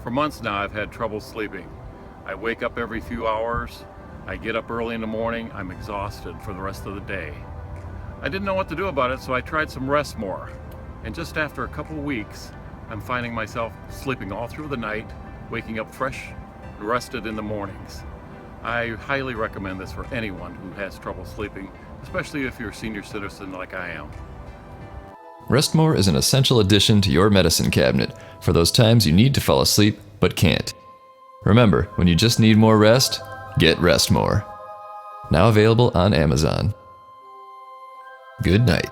For months now, I've had trouble sleeping. I wake up every few hours. I get up early in the morning. I'm exhausted for the rest of the day. I didn't know what to do about it, so I tried some Rest More. And just after a couple weeks, I'm finding myself sleeping all through the night, waking up fresh, rested in the mornings. I highly recommend this for anyone who has trouble sleeping, especially if you're a senior citizen like I am. Rest More is an essential addition to your medicine cabinet for those times you need to fall asleep but can't. Remember, when you just need more rest, get Rest More. Now available on Amazon. Good night.